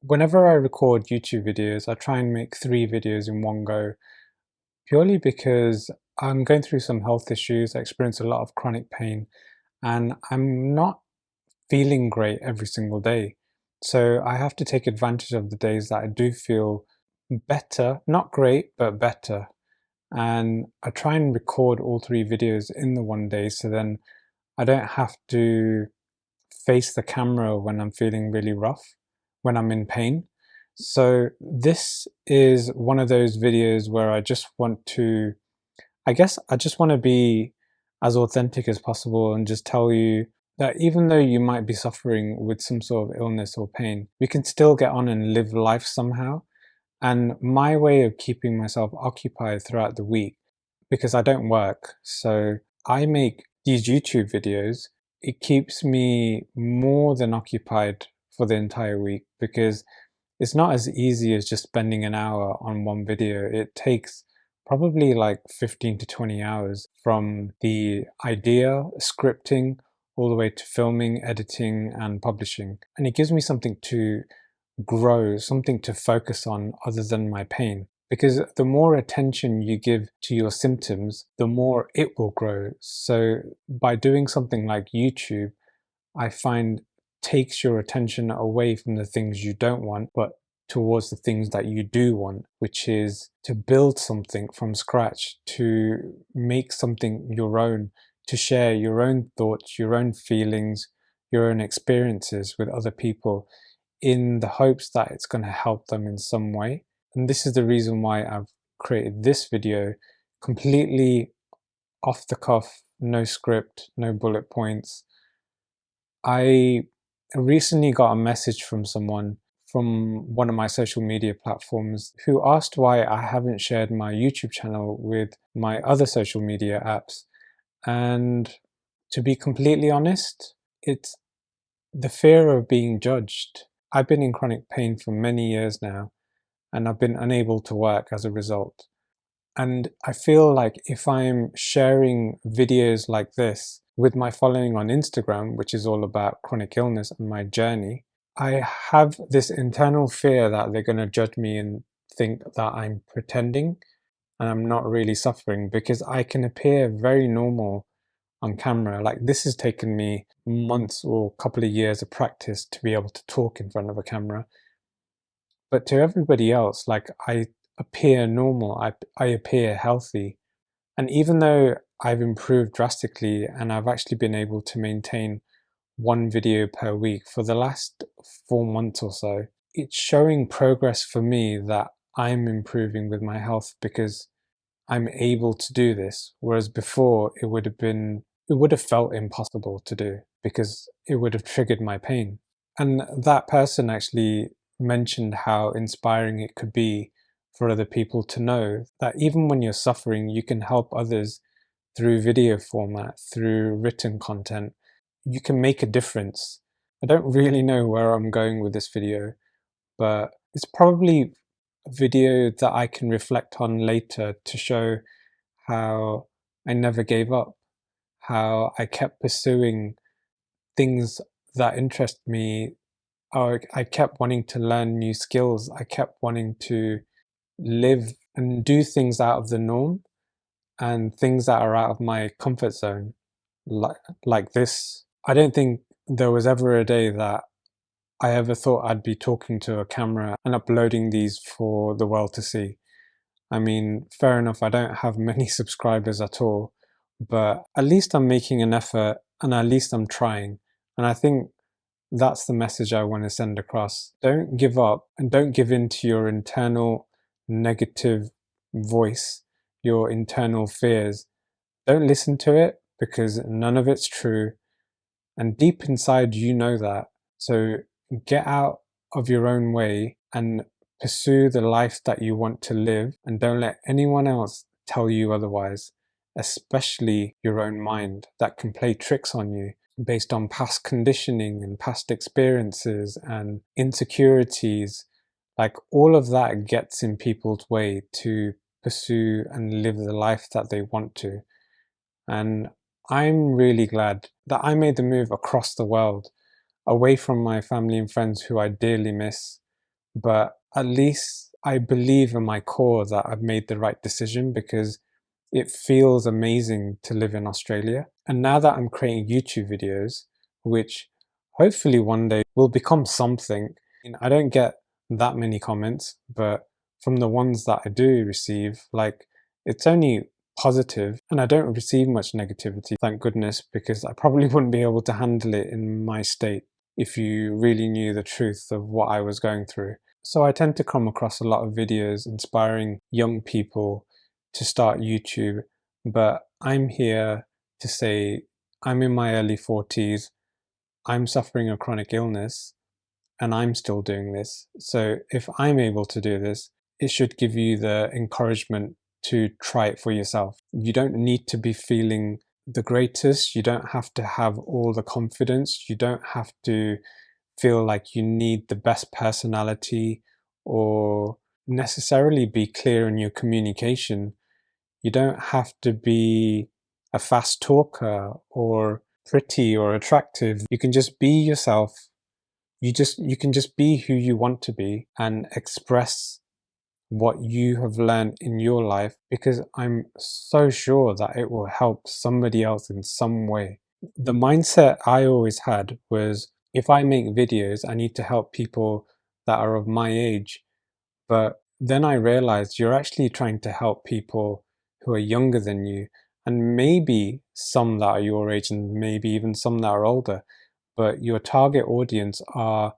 Whenever I record YouTube videos, I try and make 3 videos in one go, purely because I'm going through some health issues. I experience a lot of chronic pain, and I'm not feeling great every single day. So I have to take advantage of the days that I do feel better, not great, but better. And I try and record all 3 videos in the one day, so then I don't have to face the camera when I'm feeling really rough, when I'm in pain. So this is one of those videos where I just want to, I guess I just want to be as authentic as possible and just tell you that even though you might be suffering with some sort of illness or pain, we can still get on and live life somehow. And my way of keeping myself occupied throughout the week, because I don't work, so I make these YouTube videos. It keeps me more than occupied for the entire week, because it's not as easy as just spending an hour on one video. It takes probably like 15 to 20 hours from the idea, scripting, all the way to filming, editing, and publishing. And it gives me something to grow, something to focus on other than my pain. Because the more attention you give to your symptoms, the more it will grow. So by doing something like YouTube, I find takes your attention away from the things you don't want, but towards the things that you do want, which is to build something from scratch, to make something your own, to share your own thoughts, your own feelings, your own experiences with other people, in the hopes that it's going to help them in some way. And this is the reason why I've created this video, completely off the cuff, no script, no bullet points. I recently got a message from someone from one of my social media platforms who asked why I haven't shared my YouTube channel with my other social media apps. And to be completely honest, it's the fear of being judged. I've been in chronic pain for many years now, and I've been unable to work as a result. And I feel like if I'm sharing videos like this with my following on Instagram, which is all about chronic illness and my journey, I have this internal fear that they're going to judge me and think that I'm pretending and I'm not really suffering, because I can appear very normal on camera. Like, this has taken me months or a couple of years of practice to be able to talk in front of a camera. But to everybody else, like, I appear normal, I appear healthy. And even though I've improved drastically and I've actually been able to maintain 1 video per week for the last 4 months or so, it's showing progress for me that I'm improving with my health because I'm able to do this. Whereas before it would have felt impossible to do because it would have triggered my pain. And that person actually mentioned how inspiring it could be for other people to know that even when you're suffering, you can help others through video format, through written content. You can make a difference. I don't really know where I'm going with this video, but it's probably a video that I can reflect on later to show how I never gave up, how I kept pursuing things that interest me. I kept wanting to learn new skills. I kept wanting to live and do things out of the norm and things that are out of my comfort zone, like this. I don't think there was ever a day that I ever thought I'd be talking to a camera and uploading these for the world to see. I mean, fair enough, I don't have many subscribers at all, but at least I'm making an effort and at least I'm trying. And I think that's the message I want to send across. Don't give up and don't give in to your internal negative voice, your internal fears. Don't listen to it, because none of it's true. And deep inside, you know that. So get out of your own way and pursue the life that you want to live, and don't let anyone else tell you otherwise, especially your own mind that can play tricks on you based on past conditioning and past experiences and insecurities. Like, all of that gets in people's way to pursue and live the life that they want to. And I'm really glad that I made the move across the world, away from my family and friends who I dearly miss, but at least I believe in my core that I've made the right decision, because it feels amazing to live in Australia. And now that I'm creating YouTube videos, which hopefully one day will become something, I don't get that many comments, but from the ones that I do receive, like, it's only positive, and I don't receive much negativity, thank goodness, because I probably wouldn't be able to handle it in my state if you really knew the truth of what I was going through. So I tend to come across a lot of videos inspiring young people to start YouTube, but I'm here to say I'm in my early 40s, I'm suffering a chronic illness, and I'm still doing this. So if I'm able to do this, it should give you the encouragement to try it for yourself. You don't need to be feeling the greatest, you don't have to have all the confidence, you don't have to feel like you need the best personality or necessarily be clear in your communication. You don't have to be a fast talker or pretty or attractive. You can just be yourself. You can just be who you want to be and express what you have learned in your life, because I'm so sure that it will help somebody else in some way. The mindset I always had was, if I make videos, I need to help people that are of my age. But then I realized you're actually trying to help people who are younger than you, and maybe some that are your age, and maybe even some that are older. But your target audience are,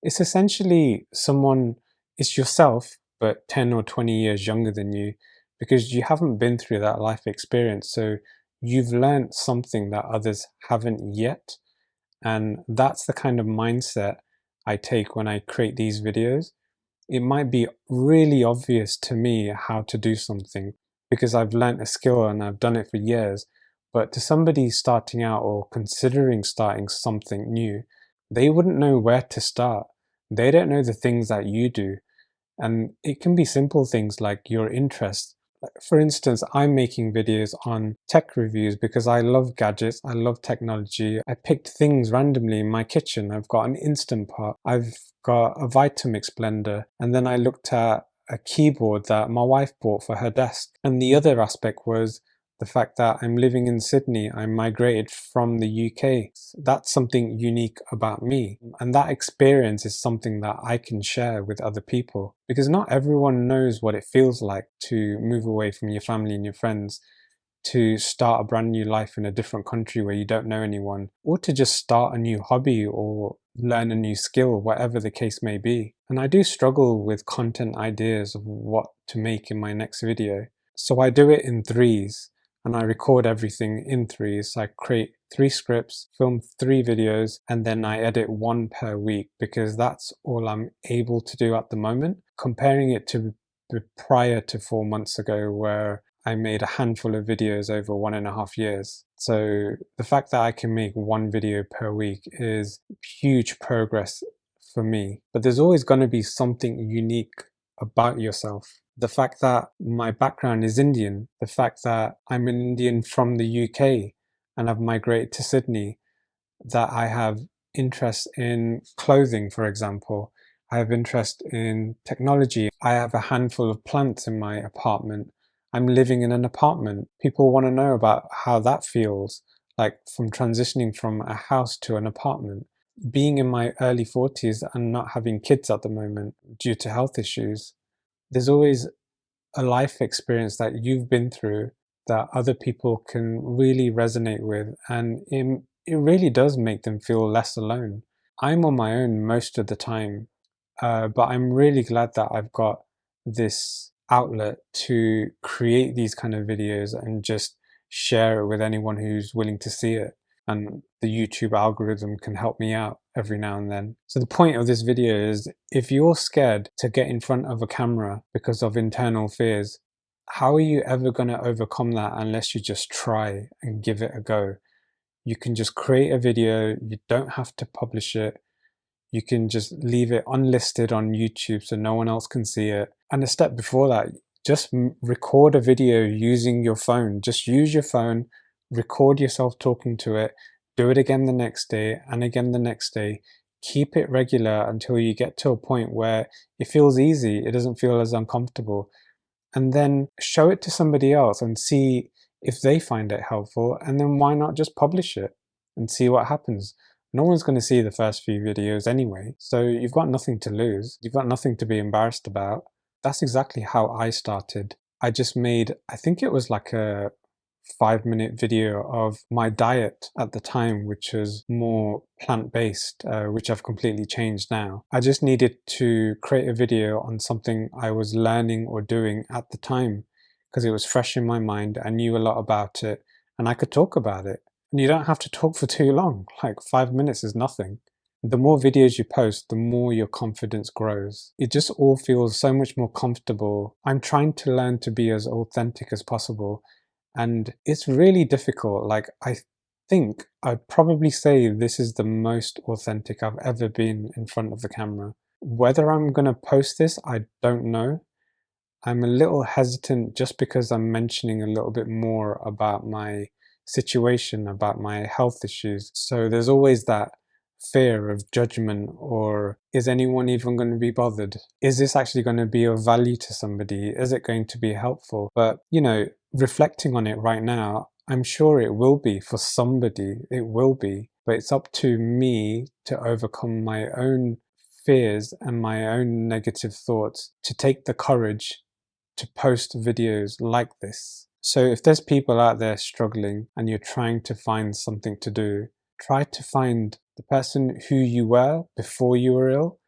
it's essentially someone, it's yourself, but 10 or 20 years younger than you, because you haven't been through that life experience. So you've learned something that others haven't yet. And that's the kind of mindset I take when I create these videos. It might be really obvious to me how to do something because I've learnt a skill and I've done it for years. But to somebody starting out or considering starting something new, they wouldn't know where to start. They don't know the things that you do. And it can be simple things like your interests. For instance, I'm making videos on tech reviews because I love gadgets, I love technology. I picked things randomly in my kitchen. I've got an Instant Pot, I've got a Vitamix blender, and then I looked at a keyboard that my wife bought for her desk. And the other aspect was the fact that I'm living in Sydney. I migrated from the UK. That's something unique about me. And that experience is something that I can share with other people, because not everyone knows what it feels like to move away from your family and your friends, to start a brand new life in a different country where you don't know anyone, or to just start a new hobby or learn a new skill, whatever the case may be. And I do struggle with content ideas of what to make in my next video. So I do it in threes, and I record everything in threes. I create 3 scripts, film 3 videos, and then I edit 1 per week, because that's all I'm able to do at the moment. Comparing it to prior to 4 months ago, where I made a handful of videos over 1.5 years. So the fact that I can make 1 video per week is huge progress for me. But there's always going to be something unique about yourself. The fact that my background is Indian, the fact that I'm an Indian from the UK and I've migrated to Sydney, that I have interest in clothing, for example. I have interest in technology. I have a handful of plants in my apartment. I'm living in an apartment. People want to know about how that feels, like from transitioning from a house to an apartment. Being in my early 40s and not having kids at the moment due to health issues, there's always a life experience that you've been through that other people can really resonate with, and it really does make them feel less alone. I'm on my own most of the time, but I'm really glad that I've got this outlet to create these kind of videos and just share it with anyone who's willing to see it. And the YouTube algorithm can help me out every now and then. So the point of this video is, if you're scared to get in front of a camera because of internal fears, how are you ever going to overcome that unless you just try and give it a go? You can just create a video, you don't have to publish it. You can just leave it unlisted on YouTube so no one else can see it. And a step before that, just record a video using your phone. Just use your phone, record yourself talking to it, do it again the next day and again the next day. keep it regular until you get to a point where it feels easy, it doesn't feel as uncomfortable, and then show it to somebody else and see if they find it helpful, and then why not just publish it and see what happens. No one's going to see the first few videos anyway, so you've got nothing to lose, you've got nothing to be embarrassed about. That's exactly how I started. I just made, I think it was like a 5-minute video of my diet at the time, which was more plant-based, which I've completely changed now. I just needed to create a video on something I was learning or doing at the time because it was fresh in my mind. I knew a lot about it and I could talk about it. And you don't have to talk for too long, like 5 minutes is nothing. The more videos you post, the more your confidence grows. It just all feels so much more comfortable. I'm trying to learn to be as authentic as possible. And it's really difficult. Like, I think I'd probably say this is the most authentic I've ever been in front of the camera. Whether I'm going to post this, I don't know. I'm a little hesitant just because I'm mentioning a little bit more about my situation, about my health issues. So there's always that fear of judgment, or is anyone even going to be bothered? Is this actually going to be of value to somebody? Is it going to be helpful? But, you know, reflecting on it right now, I'm sure it will be for somebody, it will be, but it's up to me to overcome my own fears and my own negative thoughts, to take the courage to post videos like this. So if there's people out there struggling and you're trying to find something to do, try to find the person who you were before you were ill,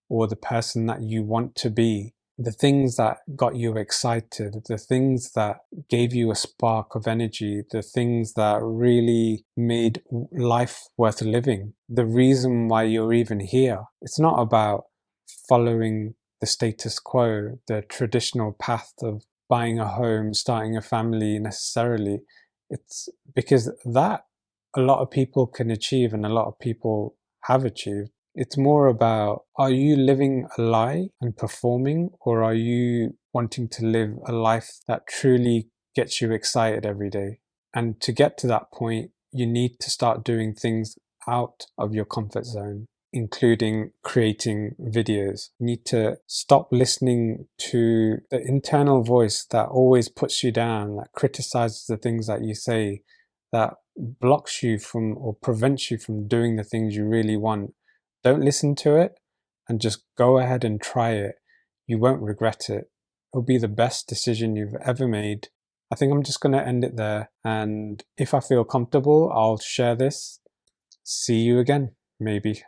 or the person that you want to be, the things that got you excited, the things that gave you a spark of energy, the things that really made life worth living, the reason why you're even here. It's not about following the status quo, the traditional path of buying a home, starting a family necessarily. It's because that a lot of people can achieve and a lot of people have achieved. It's more about, are you living a lie and performing, or are you wanting to live a life that truly gets you excited every day? And to get to that point, you need to start doing things out of your comfort zone, including creating videos. You need to stop listening to the internal voice that always puts you down, that criticizes the things that you say, that blocks you from or prevents you from doing the things you really want. Don't listen to it and just go ahead and try it. You won't regret it. It'll be the best decision you've ever made. I think I'm just going to end it there. And if I feel comfortable, I'll share this. See you again, maybe.